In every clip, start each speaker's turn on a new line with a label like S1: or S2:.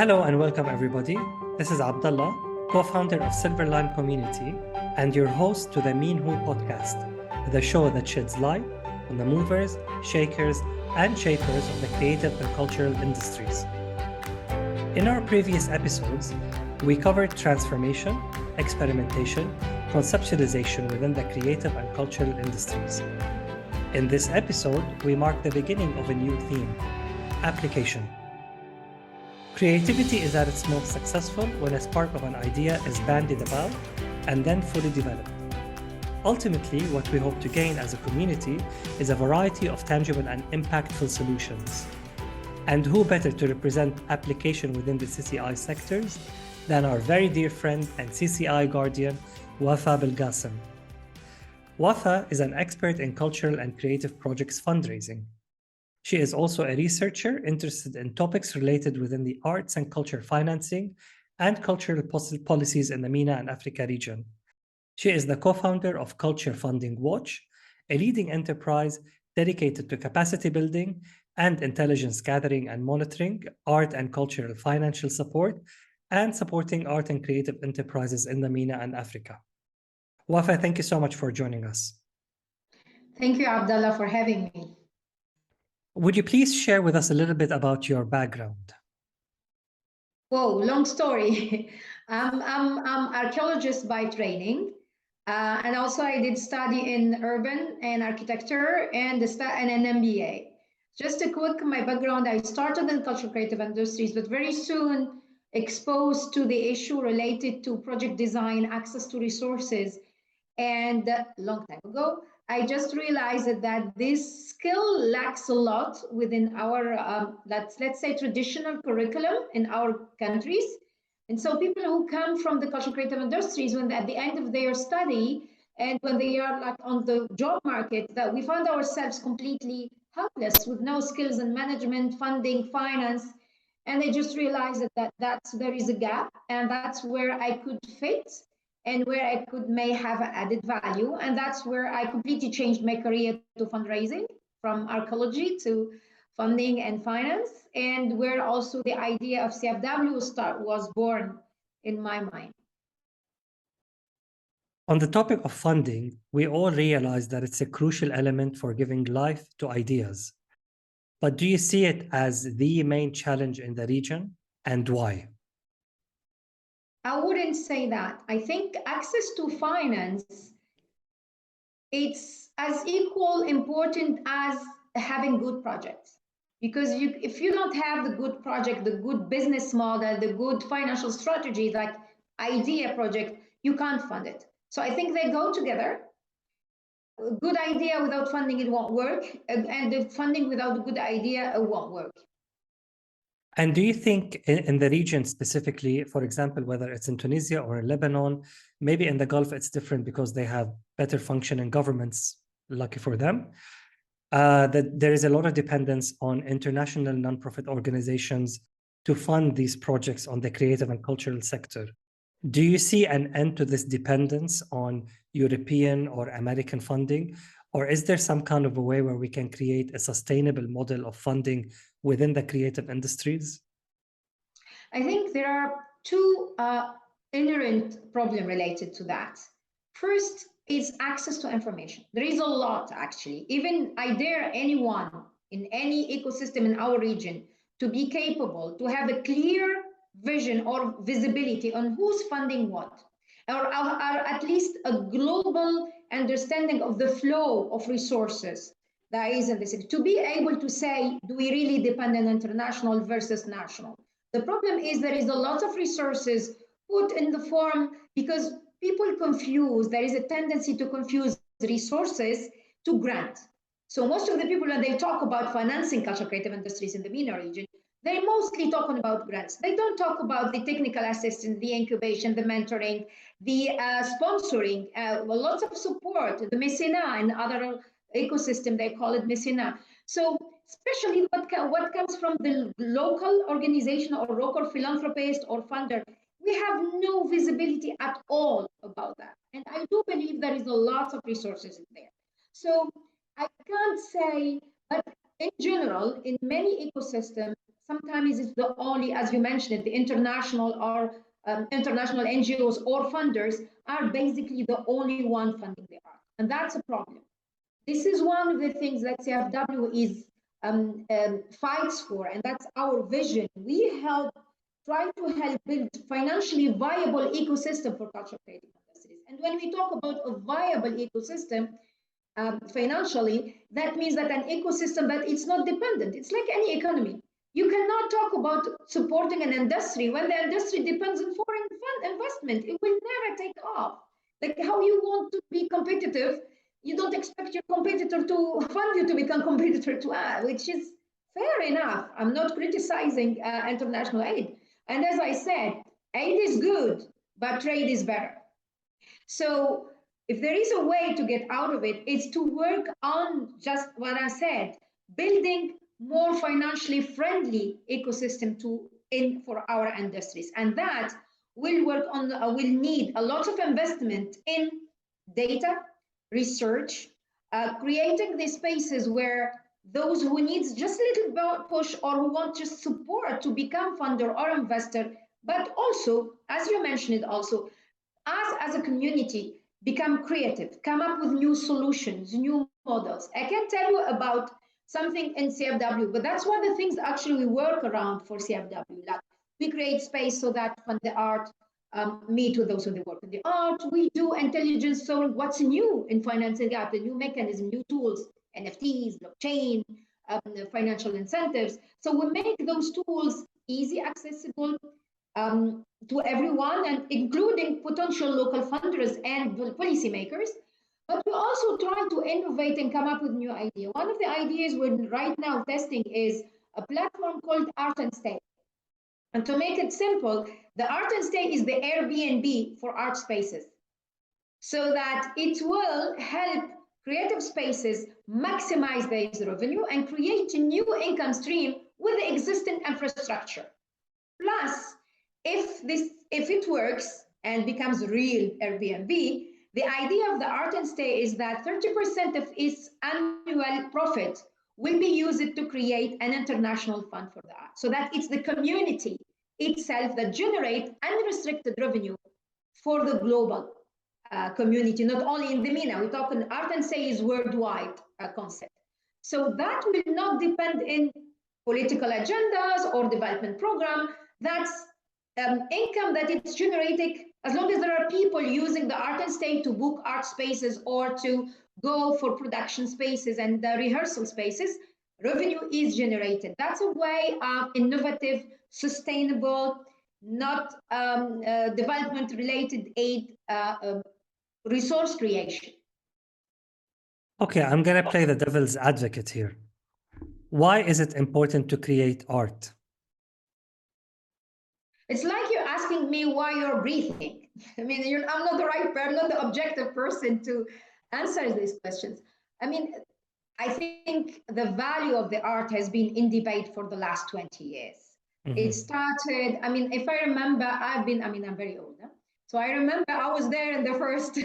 S1: Hello and welcome everybody. This is Abdullah, co-founder of Silverline Community and your host to the MENA podcast, the show that sheds light on the movers, shakers, and shapers of the creative and cultural industries. In our previous episodes, we covered transformation, experimentation, conceptualization within the creative and cultural industries. In this episode, we mark the beginning of a new theme, application. Creativity is at its most successful when a spark of an idea is bandied about and then fully developed. Ultimately, what we hope to gain as a community is a variety of tangible and impactful solutions. And who better to represent application within the CCI sectors than our very dear friend and CCI guardian, Ouafa Belgacem. Ouafa is an expert in cultural and creative projects fundraising. She is also a researcher interested in topics related within the arts and culture financing and cultural policies in the MENA and Africa region. She is the co-founder of Culture Funding Watch, a leading enterprise dedicated to capacity building and intelligence gathering and monitoring, art and cultural financial support, and supporting art and creative enterprises in the MENA and Africa. Ouafa, thank you so much for joining us.
S2: Thank you, Abdullah, for having me.
S1: Would you please share with us a little bit about your background?
S2: Whoa, long story. I'm archaeologist by training, and also I did study in urban and architecture and an MBA. Just a quick, my background, I started in cultural creative industries, but very soon exposed to the issue related to project design, access to resources. And a long time ago, I just realized that this skill lacks a lot within our, let's say, traditional curriculum in our countries. And so people who come from the cultural creative industries, when at the end of their study and when they are like on the job market, that we find ourselves completely helpless with no skills in management, funding, finance. And I just realized that there is a gap, and that's where I could fit and where I may have added value. And that's where I completely changed my career to fundraising, from archaeology to funding and finance, and where also the idea of CFW was born in my mind.
S1: On the topic of funding, we all realize that it's a crucial element for giving life to ideas. But do you see it as the main challenge in the region, and why?
S2: I wouldn't say that. I think access to finance, it's as equal important as having good projects. Because if you don't have the good project, the good business model, the good financial strategy, like idea project, you can't fund it. So I think they go together. A good idea without funding, it won't work. And the funding without a good idea, it won't work.
S1: And do you think in the region specifically, for example, whether it's in Tunisia or in Lebanon, maybe in the Gulf, it's different because they have better functioning governments, lucky for them, that there is a lot of dependence on international nonprofit organizations to fund these projects on the creative and cultural sector. Do you see an end to this dependence on European or American funding? Or is there some kind of a way where we can create a sustainable model of funding within the creative industries?
S2: I think there are two inherent problems related to that. First is access to information. There is a lot, actually. Even I dare anyone in any ecosystem in our region to be capable to have a clear vision or visibility on who's funding what, or at least a global understanding of the flow of resources that is in the city, to be able to say, do we really depend on international versus national? The problem is there is a lot of resources put in the form because people confuse, there is a tendency to confuse resources to grant. So most of the people, when they talk about financing cultural creative industries in the MENA region, they're mostly talking about grants. They don't talk about the technical assistance, the incubation, the mentoring, the sponsoring, lots of support, the mécénat and other ecosystem, they call it mécénat. So especially what comes from the local organization or local philanthropist or funder, we have no visibility at all about that. And I do believe there is a lot of resources in there. So I can't say, but in general, in many ecosystems, sometimes it's the only, as you mentioned, the international or international NGOs or funders are basically the only one funding the art. And that's a problem. This is one of the things that CFW is fights for, and that's our vision. We try to help build financially viable ecosystem for cultural creative industries. And when we talk about a viable ecosystem financially, that means that an ecosystem that it's not dependent. It's like any economy. You cannot talk about supporting an industry when the industry depends on foreign fund investment. It will never take off. Like how you want to be competitive, you don't expect your competitor to fund you to become competitor to us, which is fair enough. I'm not criticizing international aid. And as I said, aid is good, but trade is better. So if there is a way to get out of it, it's to work on just what I said, building more financially friendly ecosystem for our industries. And that will work on, will need a lot of investment in data, research, creating the spaces where those who need just a little push or who want just support to become funder or investor, but also, as you mentioned, also, us as a community, become creative, come up with new solutions, new models. I can tell you about something in CFW, but that's one of the things actually we work around for CFW. Like we create space so that when the art meet with those who work in the art, we do intelligence. So what's new in financing art, the new mechanism, new tools, NFTs, blockchain, financial incentives. So we make those tools easy, accessible, to everyone, and including potential local funders and policymakers. But we also try to innovate and come up with new ideas. One of the ideas we're right now testing is a platform called Art and Stay. And to make it simple, the Art and Stay is the Airbnb for art spaces, so that it will help creative spaces maximize their revenue and create a new income stream with the existing infrastructure. Plus, if it works and becomes a real Airbnb, the idea of the Art and Stay is that 30% of its annual profit will be used to create an international fund for the art, so that it's the community itself that generates unrestricted revenue for the global community, not only in the MENA. We're talking Art and Stay is worldwide concept. So that will not depend in political agendas or development program. That's income that it's generating as long as there are people using the Art and Stay to book art spaces or to go for production spaces and rehearsal spaces, revenue is generated. That's a way of innovative, sustainable, not development-related aid resource creation.
S1: Okay, I'm going to play the devil's advocate here. Why is it important to create art?
S2: It's like you're asking me why you're breathing. I mean, I'm not the right person, not the objective person to answer these questions. I mean, I think the value of the art has been in debate for the last 20 years. Mm-hmm. It started, I mean, if I remember, I'm very old. Huh? So I remember I was there in the first,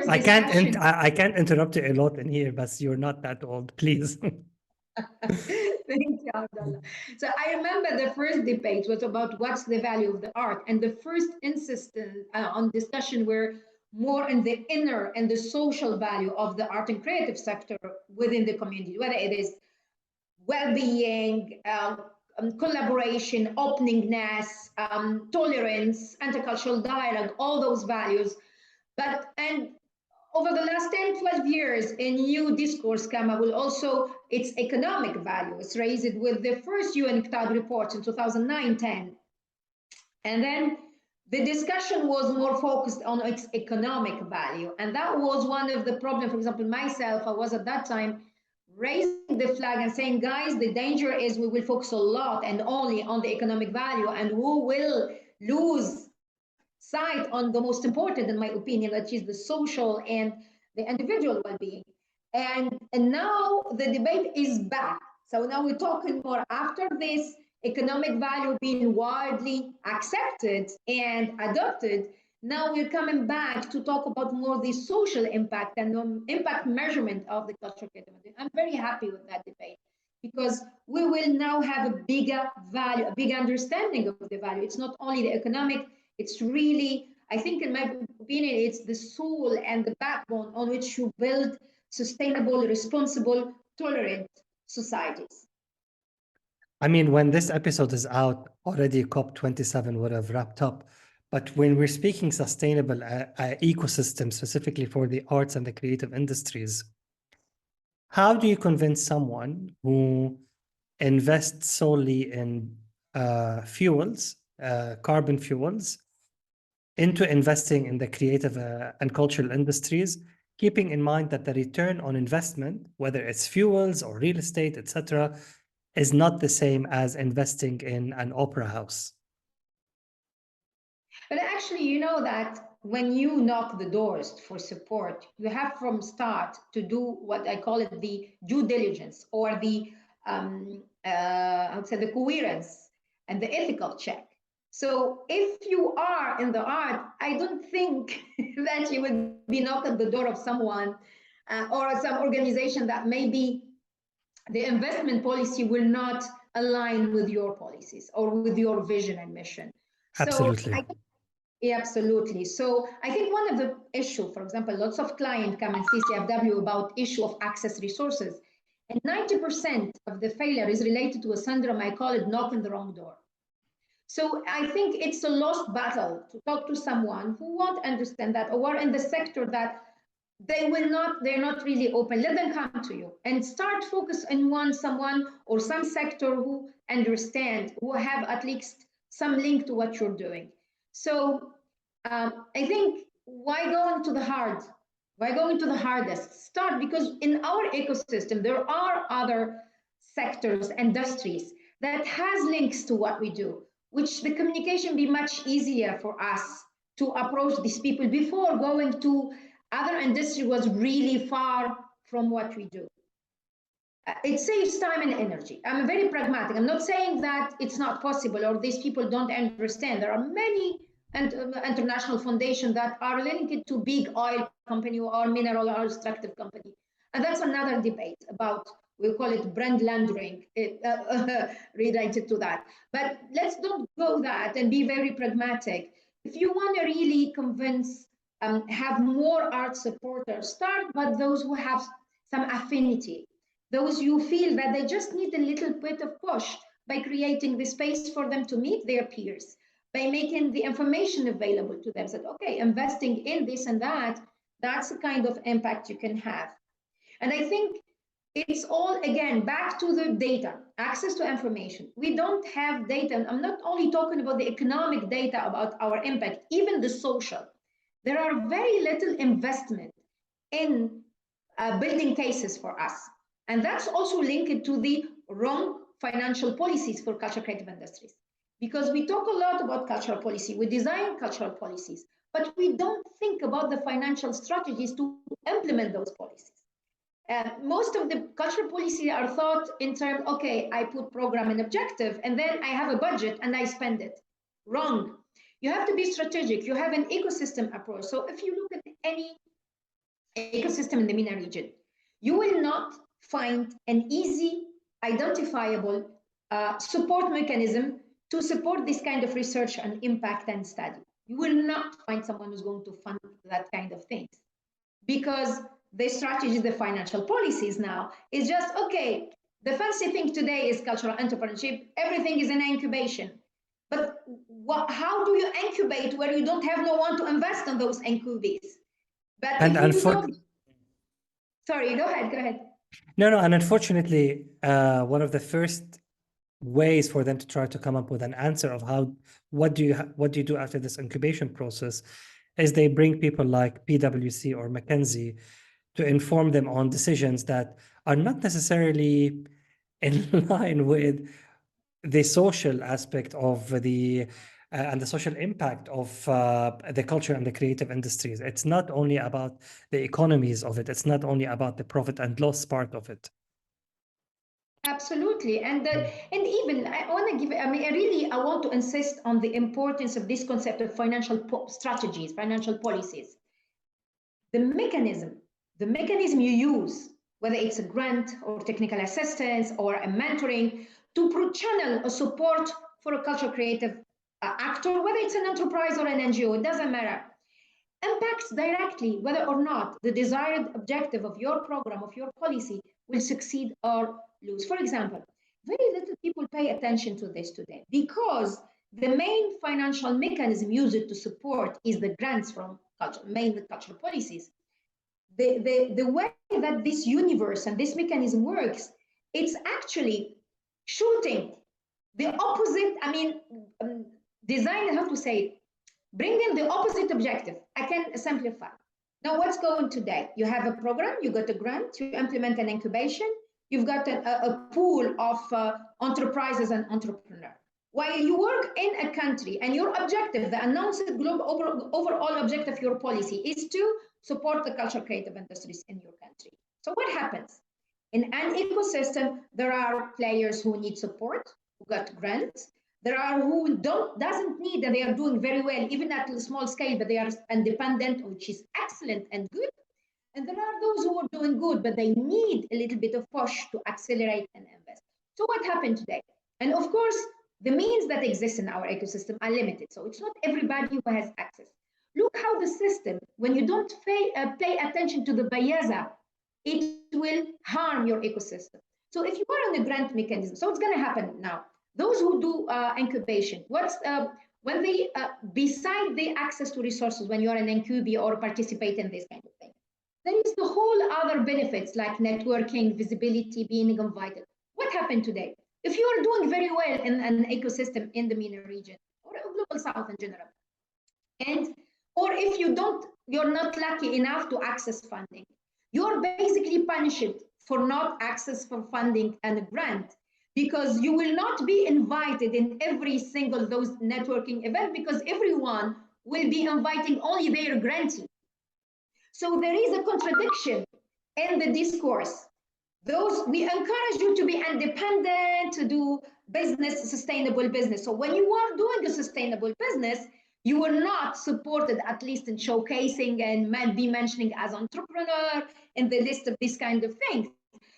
S1: I can't interrupt you a lot in here, but you're not that old, please.
S2: Thank you, Abdullah. So I remember the first debate was about what's the value of the art, and the first insistence on discussion were more in the inner and the social value of the art and creative sector within the community, whether it is well-being, collaboration, openingness, tolerance, intercultural dialogue, all those values. And over the last 10, 12 years, a new discourse came up with also its economic value. It's raised with the first UN CTAD report in 2009-10. And then the discussion was more focused on its economic value. And that was one of the problems. For example, myself, I was at that time raising the flag and saying, guys, the danger is we will focus a lot and only on the economic value, and we will lose sight on the most important, in my opinion, that is the social and the individual well-being. And now the debate is back. So now we're talking more after this economic value being widely accepted and adopted. Now we're coming back to talk about more the social impact and impact measurement of the cultural creativity. I'm very happy with that debate. because we will now have a bigger value, a bigger understanding of the value. It's not only the economic, it's really, I think in my opinion, it's the soul and the backbone on which you build sustainable, responsible, tolerant societies.
S1: I mean, when this episode is out, already COP27 would have wrapped up. But when we're speaking sustainable ecosystem, specifically for the arts and the creative industries, how do you convince someone who invests solely in fuels, carbon fuels, into investing in the creative and cultural industries, keeping in mind that the return on investment, whether it's fuels or real estate, etc., is not the same as investing in an opera house?
S2: But actually, you know that when you knock the doors for support, you have from start to do what I call it the due diligence, or the I would say the coherence and the ethical check. So if you are in the art, I don't think that you would be knocking at the door of someone or some organization that maybe the investment policy will not align with your policies or with your vision and mission. So
S1: Absolutely.
S2: yeah, absolutely. So I think one of the issue, for example, lots of clients come and see CFW about issue of access resources, and 90% of the failure is related to a syndrome I call it knocking the wrong door. So I think it's a lost battle to talk to someone who won't understand that, or in the sector that they're not really open. Let them come to you and start focus on someone or some sector who understand, who have at least some link to what you're doing. So I think why go into the hard? Why go into the hardest? Start, because in our ecosystem there are other sectors, industries that has links to what we do, which the communication be much easier for us to approach these people before going to other industry was really far from what we do. It saves time and energy. I'm very pragmatic. I'm not saying that it's not possible or these people don't understand. There are many international foundations that are linked to big oil company or mineral or extractive company. And that's another debate about, we call it brand laundering related to that. But let's don't go that and be very pragmatic. If you want to really convince, have more art supporters, start with those who have some affinity, those you feel that they just need a little bit of push by creating the space for them to meet their peers, by making the information available to them, that, okay, investing in this and that, that's the kind of impact you can have. And I think it's all, again, back to the data, access to information. We don't have data. And I'm not only talking about the economic data about our impact, even the social. There are very little investment in building cases for us. And that's also linked to the wrong financial policies for cultural creative industries. Because we talk a lot about cultural policy, we design cultural policies, but we don't think about the financial strategies to implement those policies. Most of the cultural policies are thought in terms, okay, I put program and objective, and then I have a budget and I spend it. Wrong. You have to be strategic. You have an ecosystem approach. So if you look at any ecosystem in the MENA region, you will not find an easy, identifiable support mechanism to support this kind of research and impact and study. You will not find someone who's going to fund that kind of things, because the strategy, the financial policies now is just, okay, the fancy thing today is cultural entrepreneurship. Everything is in incubation. But how do you incubate where you don't have no one to invest in those incubates? But
S1: And
S2: if you don't, sorry, go ahead.
S1: No, and unfortunately, one of the first ways for them to try to come up with an answer of what do you do after this incubation process is they bring people like PwC or McKinsey to inform them on decisions that are not necessarily in line with the social aspect of the and the social impact of the culture and the creative industries. It's not only about the economies of it. It's not only about the profit and loss part of it.
S2: Absolutely, and even I want to give. I mean, I want to insist on the importance of this concept of financial strategies, financial policies. The mechanism you use whether it's a grant or technical assistance or a mentoring, to channel a support for a cultural creative actor, whether it's an enterprise or an NGO, it doesn't matter, impacts directly whether or not the desired objective of your program, of your policy, will succeed or lose. For example, very little people pay attention to this today because the main financial mechanism used to support is the grants from culture, mainly cultural policies. The way that this universe and this mechanism works, it's actually shooting the opposite, design, how to say, bring in the opposite objective. I can simplify. Now, what's going today? You have a program, you got a grant, you implement an incubation, you've got a pool of enterprises and entrepreneurs. While you work in a country and your objective, the announced global overall objective of your policy is to support the cultural creative industries in your country. So what happens? In an ecosystem, there are players who need support, who got grants. There are who doesn't need, and they are doing very well, even at a small scale, but they are independent, which is excellent and good. And there are those who are doing good, but they need a little bit of push to accelerate and invest. So what happened today? And of course, the means that exist in our ecosystem are limited. So it's not everybody who has access. Look how the system, when you don't pay attention to the bayaza, it will harm your ecosystem. So if you are on a grant mechanism, so what's going to happen now? Those who do incubation, when they, beside the access to resources, when you're an incubator or participate in this kind of thing, there is the whole other benefits like networking, visibility, being invited. What happened today? If you are doing very well in an ecosystem in the MENA region or global South in general, or if you're not lucky enough to access funding, you're basically punished for not access for funding and a grant, because you will not be invited in every single those networking event, because everyone will be inviting only their grantee. So there is a contradiction in the discourse. We encourage you to be independent, to do business, sustainable business. So when you are doing a sustainable business, you are not supported, at least in showcasing and be mentioning as entrepreneur in the list of this kind of things.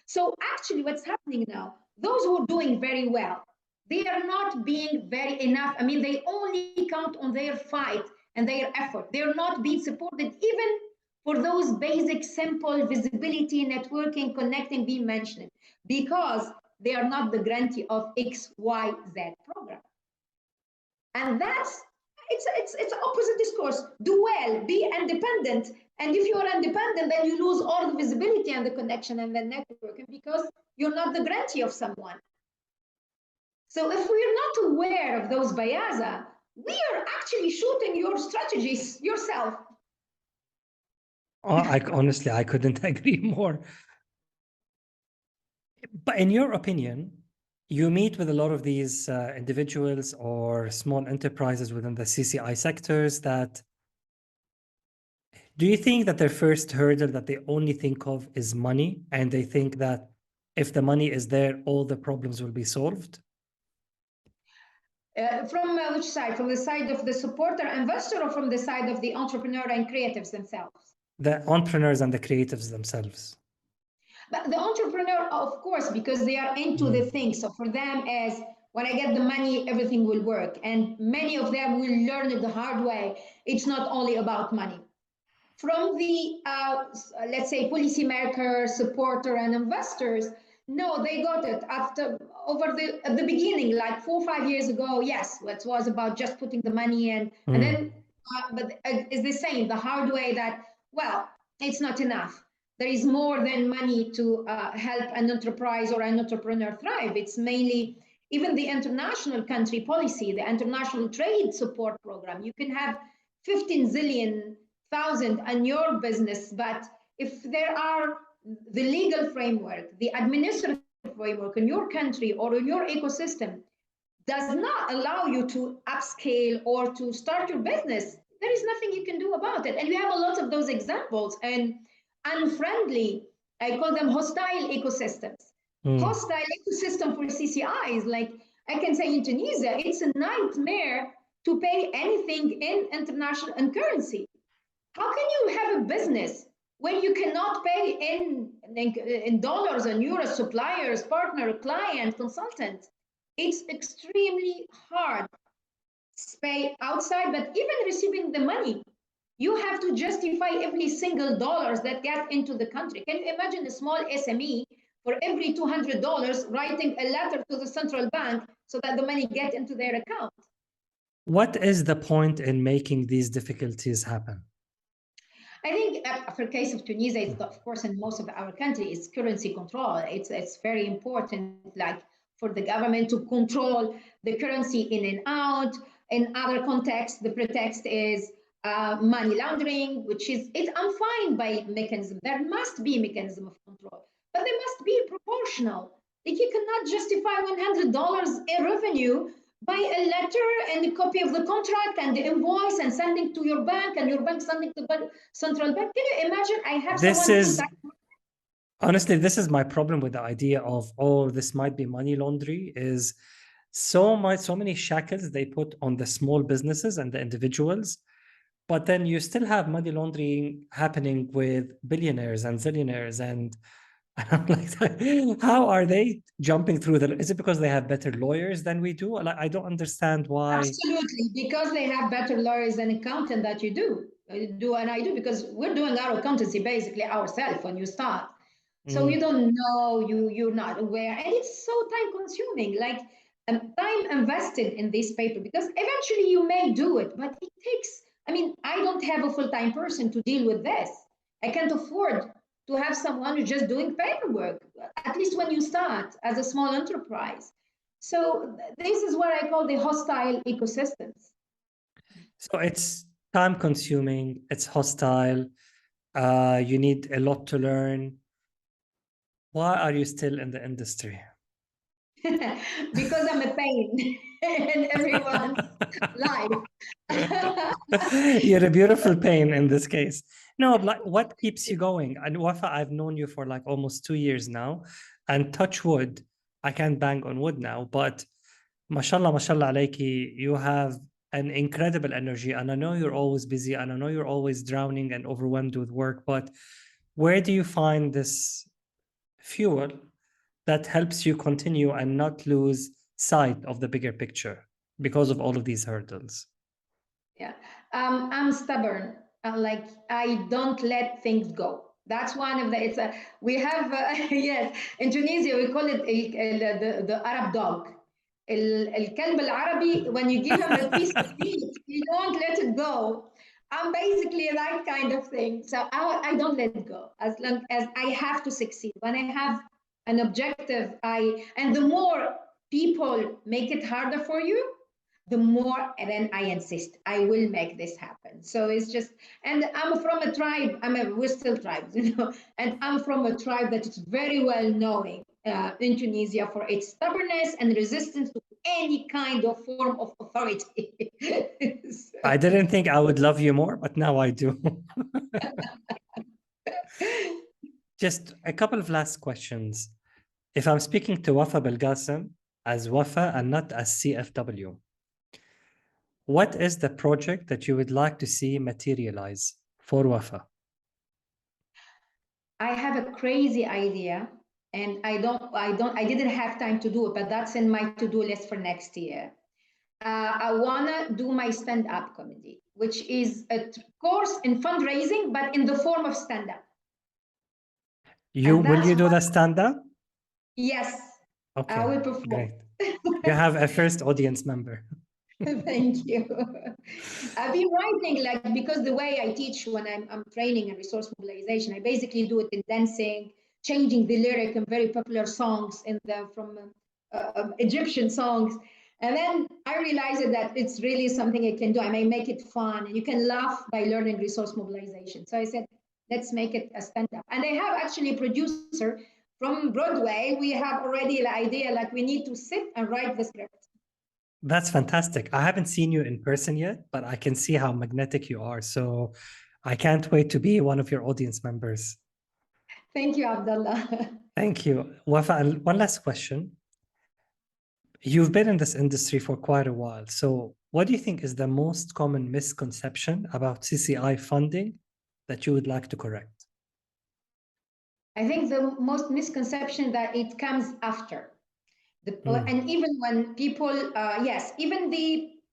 S2: So actually what's happening now, those who are doing very well, they are not being very enough. I mean, they only count on their fight and their effort. They're not being supported even for those basic, simple visibility, networking, connecting, being mentioned, because they are not the grantee of XYZ program. And it's opposite discourse. Do well, be independent. And if you are independent, then you lose all the visibility and the connection and the networking because you're not the grantee of someone. So if we're not aware of those bayaza, we are actually shooting your strategies yourself.
S1: Honestly, I couldn't agree more. But in your opinion, you meet with a lot of these individuals or small enterprises within the CCI sectors do you think that their first hurdle that they only think of is money, and they think that if the money is there, all the problems will be solved?
S2: From which side? From the side of the supporter investor, or from the side of the entrepreneur and creatives themselves?
S1: The entrepreneurs and the creatives themselves.
S2: But the entrepreneur, of course, because they are into the thing. So for them, as when I get the money, everything will work. And many of them will learn it the hard way. It's not only about money. From the, let's say, policymakers, supporter, and investors, no, they got it at the beginning, like 4 or 5 years ago. Yes, it was about just putting the money in, and then, but it's the same, the hard way that, well, it's not enough. There is more than money to help an enterprise or an entrepreneur thrive. It's mainly even the international country policy, the international trade support program. You can have 15 zillion thousand in your business, but if there are the legal framework, the administrative framework in your country or in your ecosystem does not allow you to upscale or to start your business, there is nothing you can do about it. And we have a lot of those examples. And unfriendly, I call them hostile ecosystems. Hostile ecosystem for CCIs, like I can say in Tunisia, it's a nightmare to pay anything in international currency. How can you have a business when you cannot pay in dollars and euros, suppliers, partner, client, consultant. It's extremely hard to pay outside, but even receiving the money, you have to justify every single dollars that get into the country. Can you imagine a small SME for every $200 writing a letter to the central bank so that the money get into their account?
S1: What is the point in making these difficulties happen?
S2: I think for the case of Tunisia, it's of course in most of our country, it's currency control. It's very important, like for the government to control the currency in and out. In other contexts, the pretext is money laundering, which is I'm fine by mechanism. There must be mechanism of control, but they must be proportional. Like you cannot justify $100 in revenue by a letter and a copy of the contract and the invoice and sending to your bank and your bank sending to the central bank. Can you imagine? I have
S1: This
S2: someone
S1: is honestly, this is my problem with the idea of, oh, this might be money laundering, is so many shackles they put on the small businesses and the individuals, but then you still have money laundering happening with billionaires and zillionaires, and I'm like, how are they jumping through the? Is it because they have better lawyers than we do? Like, I don't understand why.
S2: absolutely because they have better lawyers and accountant that you do and I do because we're doing our accountancy basically ourselves when you start. So you
S1: Mm.
S2: don't know, you're not aware, and it's so time consuming. Like time invested in this paper because eventually you may do it, but it takes. I mean, I don't have a full-time person to deal with this. I can't afford to have someone who's just doing paperwork. At least when you start as a small enterprise. So this is what I call the hostile ecosystems.
S1: So it's time consuming, it's hostile, you need a lot to learn. Why are you still in the industry?
S2: Because I'm a pain in everyone's life.
S1: You're a beautiful pain in this case. No, like what keeps you going? And Wafa, I've known you for like almost 2 years now, and touch wood, I can't bang on wood now, but mashallah alayki, you have an incredible energy. And I know you're always busy, and I know you're always drowning and overwhelmed with work, but where do you find this fuel that helps you continue and not lose sight of the bigger picture because of all of these hurdles?
S2: Yeah, I'm stubborn. Like I don't let things go. That's one of the. It's a. We have yes in Tunisia we call it the Arab dog. الكلب العربي when you give him a piece of meat you don't let it go. I'm basically that kind of thing. So I don't let it go as long as I have to succeed. When I have an objective, and the more people make it harder for you, the more and then I insist I will make this happen. So it's just, and I'm from a tribe. We're still tribes, and I'm from a tribe that is very well known in Tunisia for its stubbornness and resistance to any kind of form of authority.
S1: I didn't think I would love you more, but now I do. Just a couple of last questions. If I'm speaking to Ouafa Belgacem as Wafa and not as CFW, what is the project that you would like to see materialize for Wafa?
S2: I have a crazy idea, and I didn't have time to do it, but that's in my to-do list for next year. I wanna do my stand-up comedy, which is a course in fundraising, but in the form of stand-up. And
S1: Will
S2: that's
S1: you do
S2: what,
S1: the stand-up?
S2: yes, I
S1: Okay,
S2: will perform.
S1: great. You have a first audience member.
S2: Thank you. I've been writing like because the way I teach when I'm training in resource mobilization, I basically do it in dancing, changing the lyric in very popular songs from Egyptian songs. And then I realized that it's really something I can do. I may make it fun and you can laugh by learning resource mobilization. So I said, let's make it a stand-up. And I have actually a producer from Broadway. We have already the idea like we need to sit and write the script.
S1: That's fantastic. I haven't seen you in person yet, but I can see how magnetic you are. So I can't wait to be one of your audience members.
S2: Thank you, Abdullah.
S1: Thank you. Wafa, and one last question. You've been in this industry for quite a while. So what do you think is the most common misconception about CCI funding that you would like to correct?
S2: I think the most misconception that it comes after. And even when people, yes,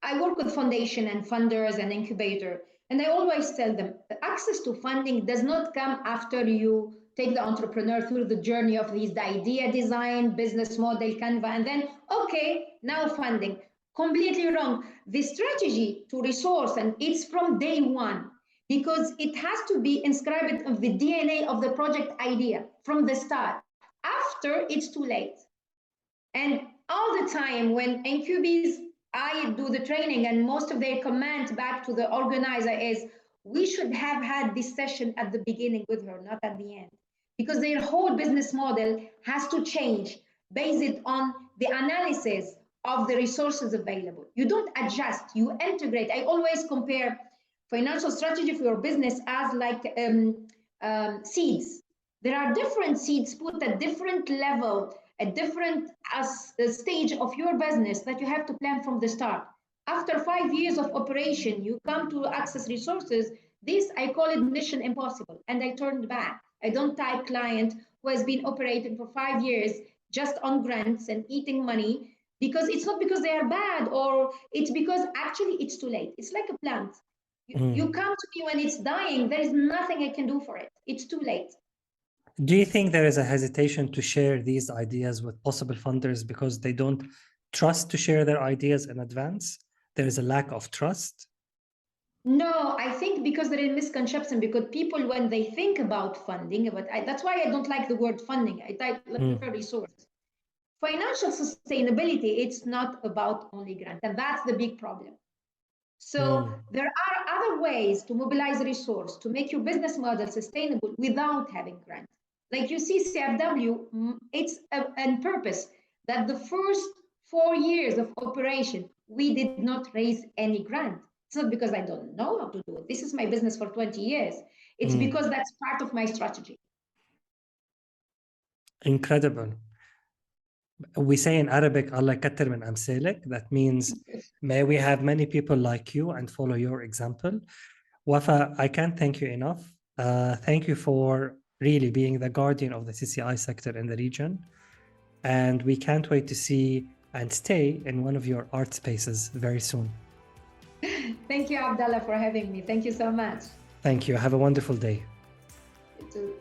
S2: I work with foundation and funders and incubator, and I always tell them access to funding does not come after you take the entrepreneur through the journey of the idea design, business model, Canva, and then, okay, now funding. Completely wrong. The strategy to resource, and it's from day one, because it has to be inscribed in the DNA of the project idea from the start. After, it's too late. And all the time when NQBs, I do the training and most of their comment back to the organizer is, we should have had this session at the beginning with her, not at the end. Because their whole business model has to change based on the analysis of the resources available. You don't adjust, you integrate. I always compare financial strategy for your business as like seeds. There are different seeds put at different level, a different stage of your business that you have to plan from the start. After 5 years of operation, you come to access resources. This, I call it mission impossible. And I turned back. I don't type client who has been operating for 5 years just on grants and eating money, because it's not because they are bad, or it's because actually it's too late. It's like a plant. You come to me when it's dying. There is nothing I can do for it. It's too late.
S1: Do you think there is a hesitation to share these ideas with possible funders because they don't trust to share their ideas in advance? There is a lack of trust?
S2: No, I think because there is misconception, because people, when they think about funding, that's why I don't like the word funding. I prefer resource. Financial sustainability, it's not about only grant, and that's the big problem. So there are other ways to mobilize resource to make your business model sustainable without having grant. Like you see CFW, it's on purpose that the first 4 years of operation, we did not raise any grant. It's not because I don't know how to do it. This is my business for 20 years. It's because that's part of my strategy.
S1: Incredible. We say in Arabic, Allah katter min amsalik. That means, may we have many people like you and follow your example. Wafa, I can't thank you enough. Thank you for really being the guardian of the CCI sector in the region. And we can't wait to see and stay in one of your art spaces very soon.
S2: Thank you, Abdallah, for having me. Thank you so much.
S1: Thank you. Have a wonderful day.
S2: You too.